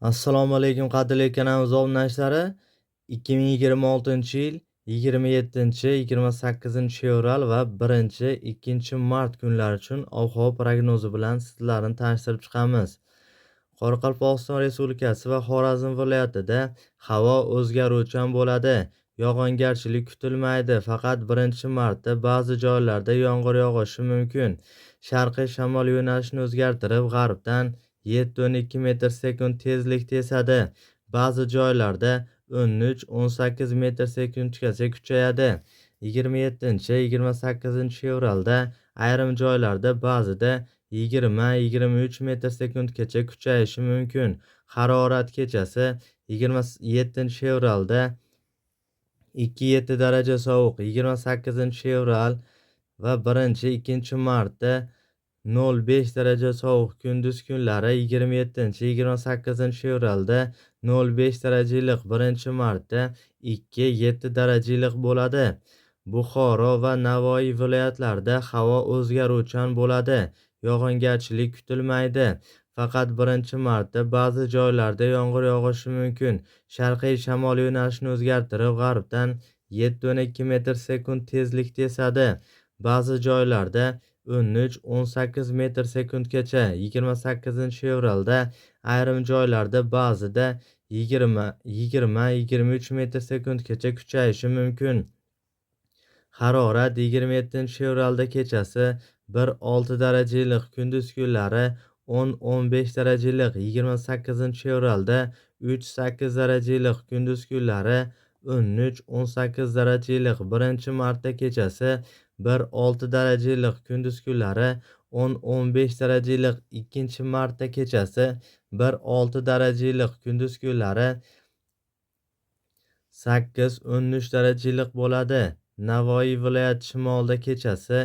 Assalomu alaykum qadrli kanalimiz obunachilar. 2026-yil 27-28 va 1-2 mart kunlari uchun ob-havo prognozi bilan sizlarni tanishtirib chiqamiz. Qoraqalpog'iston Respublikasi va Xorazm viloyatida havo o'zgaruvchan bo'ladi. Yog'ingarchilik kutilmaydi. Faqat 1-martda ba'zi joylarda yomg'ir yog'ishi mumkin. Sharqiy shamol yo'nalishini o'zgartirib, g'arbdan 7-12 metr sekund tezlikda esadi. Ba'zi joylarda 13-18 metr sekundgacha kuchayadi. 27-28 fevralda ayrim joylarda ba'zida 20-23 metr sekundgacha kuchayishi mumkin. Harorat kechasi 27 fevralda 2-7 daraja sovuq, 28 fevral va 1-2 martda 0,5 daraja sovuq. Kunduz kunlari 27-28 fevralda 0,5 darajalik, 1-martda 2-7 darajalik bo'ladi. Buxoro va Navoiy viloyatlarida havo o'zgaruvchan bo'ladi. Yog'ingarchilik kutilmaydi. Faqat 1-martda ba'zi joylarda yomg'ir yog'ishi mumkin. Sharqiy shamol yo'nalishini o'zgartirib, g'arbdan 7-12 metr sekund tezlikda esadi. Ba'zi joylarda 13-18 metr sekundgacha. 28 fevralda ayrim joylarda ba'zida 20-23 metr sekundgacha kuchayishi mumkin. Harorat 27 fevralda kechasi 1-6 darajalik, kunduz kunlari 10-15 darajalik, 28 fevralda 3-8 darajalik, kunduz kunlari 13-18 darajalik, 1-martda kechasi 1-6 darajalik, kunduz kunlari 10-15 darajalik, 2-martda kechasi 1-6 darajalik, kunduz kunlari 8-13 darajalik bo'ladi. Navoiy viloyati shimolida kechasi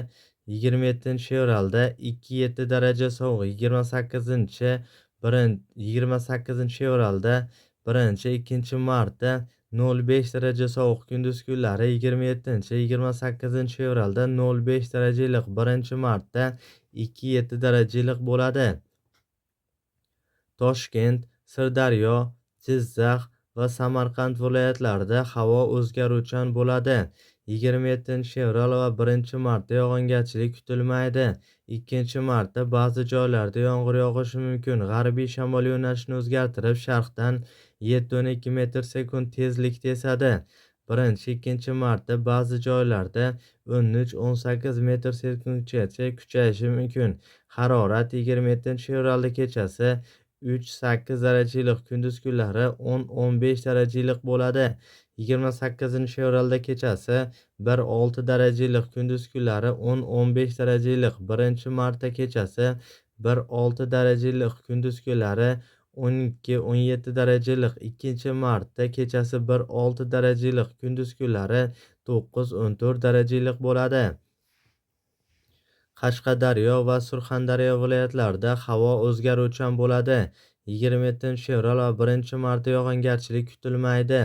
27 fevralda 2-7 daraja sovuq, 28 fevralda 1-2 martda 0,5 daraja sovuq, kunduz kunlari 27-28 fevralda 0,5 darajalik, 1-martda 2-7 darajalik bo'ladi. Toshkent, Sirdaryo, Jizzax va Samarqand viloyatlarida havo o'zgaruvchan bo'ladi. 27 fevral va 1-martda yog'ingarchilik kutilmaydi. 2-martda ba'zi joylarda yomg'ir yog'ishi mumkin. G'arbiy shamol yo'nalishini o'zgartirib, sharqdan 7-12 metr sekund tezlikda esadi. 1-2 martda ba'zi joylarda 13-18 metr sekundgacha kuchayishi mumkin. Harorat 27 fevralda kechasi 3-8 darajalik, kunduz kunlari 10-15 darajalik bo'ladi. 28 fevralda kechasi 1-6 darajalik, kunduz kunlari 10-15 darajalik, 1-martda kechasi 1-6 darajalik, kunduz kunlari 12-17 darajalik, 2-martda kechasi 1-6 darajalik, kunduz kunlari 9-14 darajalik bo'ladi. Qashqadaryo va Surxondaryo viloyatlarida havo o'zgaruvchan bo'ladi. 27 fevral va 1-martda yog'ingarchilik kutilmaydi.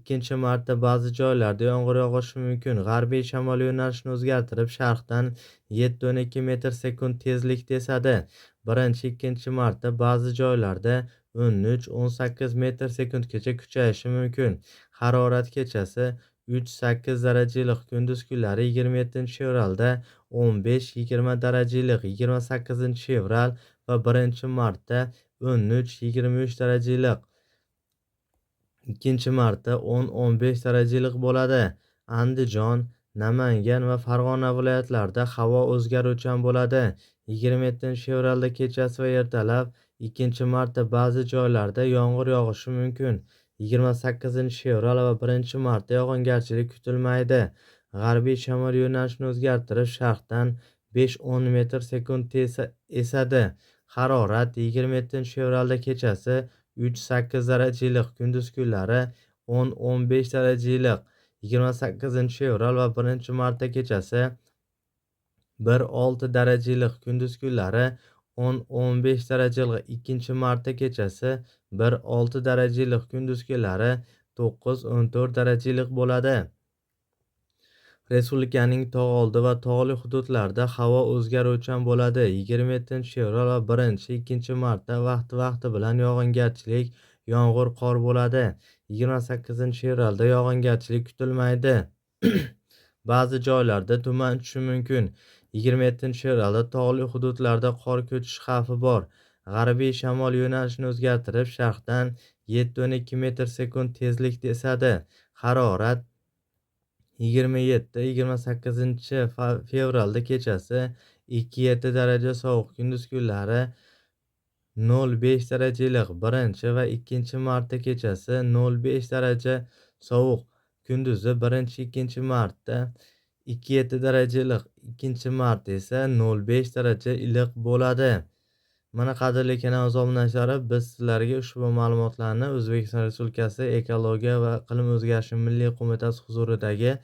2-martda ba'zi joylarda yomg'ir yog'ishi mumkin. G'arbiy shamol yo'nalishini o'zgartirib, sharqdan 7-12 metr sekund tezlikda esadi. 1-2 martda ba'zi joylarda 13-18 metr sekundgacha kuchayishi mumkin. Harorat kechasi 3-8 darajalik, kunduz kunlari 27 fevralda 15-20 darajalik, 28 fevral va 1-martda 13-23 darajalik, 2-martda 10-15 darajalik bo'ladi. Andijon, Namangan va Farg'ona viloyatlarida havo o'zgaruvchan bo'ladi. 27 fevralda kechasi va ertalab, 2-martda ba'zi joylarda yomg'ir yog'ishi mumkin. 28 fevral va 1-martda yog'ingarchilik kutilmaydi. G'arbiy shamol yo'nalishini o'zgartirib, sharqdan 5-10 metr sekund esadi. Harorat 27 fevralda kechasi 3-8 darajalik, kunduz kunlari 10-15 darajalik, 28 fevral va 1-martda kechasi 1-6 darajalik, kunduz kunlari 10-15 darajalik, 2-martda kechasi 1-6 darajalik, kunduz kunlari 9-14 darajalik bo'ladi. Respublikaning tog'oldi va tog'li hududlarida havo o'zgaruvchan bo'ladi. 27 fevral va 1-2 martda vaqti bilan yog'ingarchilik, yomg'ir, qor bo'ladi. 28 fevralda yog'ingarchilik kutilmaydi. Ba'zi joylarda tuman tushishi mumkin. 27 fevralda tog'li hududlarda qor ko'chishi xavfi bor. G'arbiy shamol yo'nalishini o'zgartirib, sharqdan 7-12 metr sekund tezlikda esadi. Harorat 27-28 fevralda kechasi 2-7 daraja sovuq, kunduz kunlari 0,5 daraja iliq. 1 va 2 martda kechasi 0,5 daraja sovuq, kunduzi 1-2 martda 2-7 daraja iliq. 2 mart esa 0,5 daraja iliq bo'ladi. Mana qadrli kanal obunachilari, biz sizlarga ushbu ma'lumotlarni O'zbekiston Respublikasi Ekologiya va iqlim o'zgarishi milliy qo'mitasi huzuridagi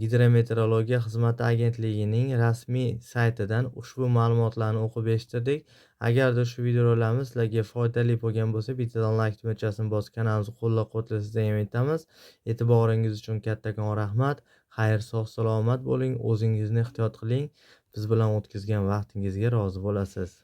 Gidrometeorologiya xizmati agentligining rasmiy saytidan ushbu ma'lumotlarni o'qib eshittirdik. Agarda ushbu videolarimiz sizlarga foydali bo'lgan bo'lsa, bittadan like tugmachasini bosib kanalimizni qo'llab-quvvatlashingizni ham aytamiz. E'tiboringiz uchun kattakon rahmat. Xayr, sog' salomat bo'ling, o'zingizni ehtiyot qiling. Biz bilan o'tkazgan vaqtingizga rozi bo'lasiz.